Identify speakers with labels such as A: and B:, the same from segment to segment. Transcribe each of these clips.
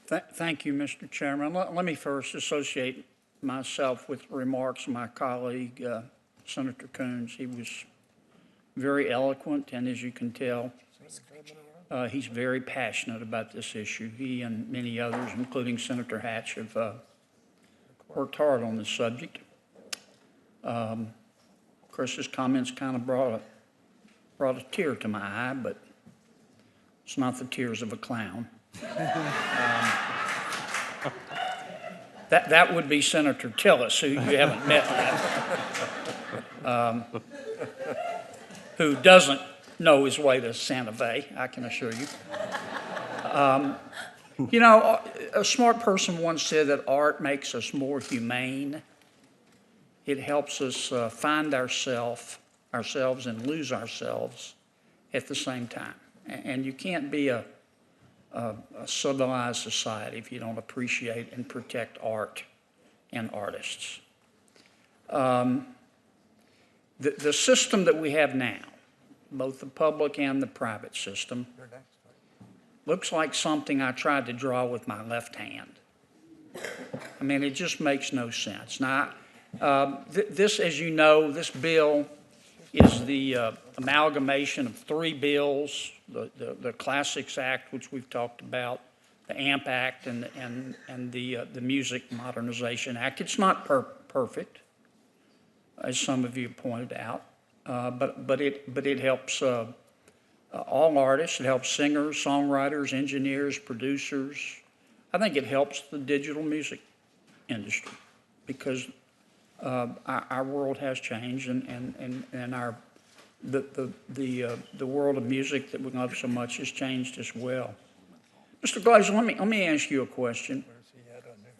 A: Thank you, Mr. Chairman. Let me first associate myself with remarks of my colleague, Senator Coons. He was very eloquent, and as you can tell, he's very passionate about this issue. He and many others, including Senator Hatch, have worked hard on this subject. Chris's comments kind of brought a tear to my eye, but it's not the tears of a clown. That would be Senator Tillis, who you haven't met yet, who doesn't know his way to Santa Fe, I can assure you. You know, a smart person once said that art makes us more humane. It helps us find ourselves and lose ourselves at the same time. And you can't be a civilized society if you don't appreciate and protect art and artists. The system that we have now, both the public and the private system, looks like something I tried to draw with my left hand. I mean, it just makes no sense. Now, this, as you know, this bill is the amalgamation of three bills, the Classics Act, which we've talked about, the AMP Act, and the Music Modernization Act. It's not perfect, as some of you pointed out, but it helps all artists. It helps singers, songwriters, engineers, producers. I think it helps the digital music industry because our world has changed, and the world of music that we love so much has changed as well. Mr. Glazer, let me ask you a question.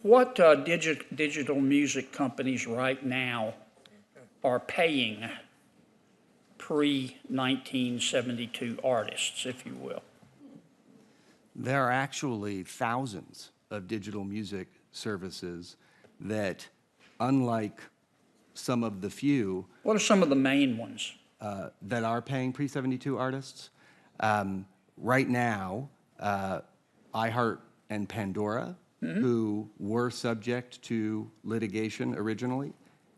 A: What digital music companies right now are paying pre-1972 artists, if you will?
B: There are actually thousands of digital music services that, unlike some of the few...
A: What are some of the main ones?
B: That are paying pre-72 artists? Right now, iHeart and Pandora, who were subject to litigation originally,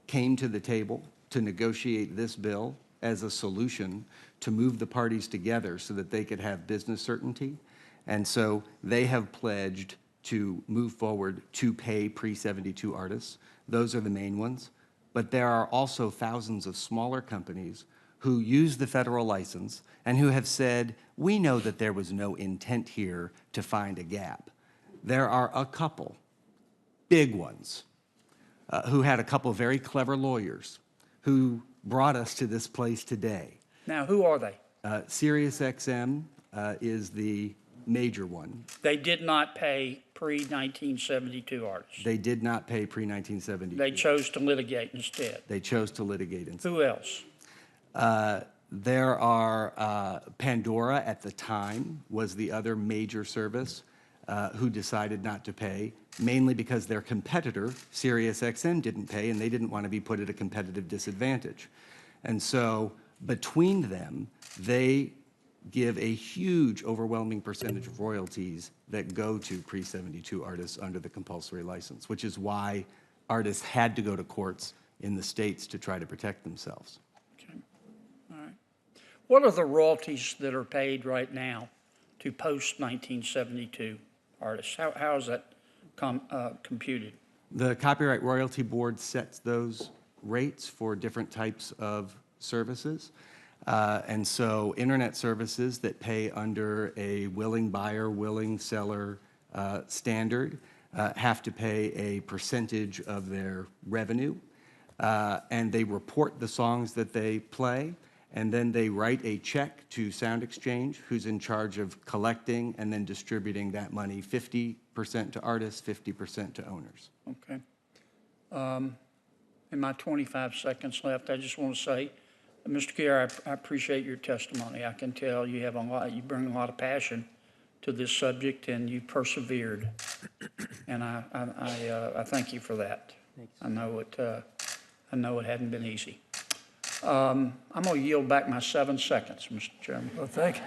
B: came to the table to negotiate this bill as a solution to move the parties together so that they could have business certainty. And so they have pledged to move forward to pay pre-72 artists. Those are the main ones. But there are also thousands of smaller companies who use the federal license and who have said, we know that there was no intent here to find a gap. There are a couple big ones who had a couple very clever lawyers who brought us to this place today.
A: Now, who are they?
B: SiriusXM is the major one.
A: They did not pay pre-1972 artists.
B: They did not pay pre-1972.
A: They chose to litigate instead.
B: They chose to litigate instead.
A: Who else?
B: There are Pandora at the time was the other major service who decided not to pay, mainly because their competitor, SiriusXM, didn't pay, and they didn't want to be put at a competitive disadvantage. And so between them, they give a huge, overwhelming percentage of royalties that go to pre-72 artists under the compulsory license, which is why artists had to go to courts in the states to try to protect themselves.
A: Okay. All right. What are the royalties that are paid right now to post-1972 artists? How is that computed?
B: The Copyright Royalty Board sets those rates for different types of services. And so internet services that pay under a willing buyer, willing seller standard have to pay a percentage of their revenue. And they report the songs that they play, and then they write a check to Sound Exchange, who's in charge of collecting and then distributing that money, 50% to artists, 50% to owners.
A: Okay. In my 25 seconds left, I just want to say, Mr. Kier, I appreciate your testimony. I can tell you have you bring a lot of passion to this subject, and you persevered. And I thank you for that. Thanks. I know it hadn't been easy. I'm going to yield back my 7 seconds, Mr. Chairman.
C: Well, thank you.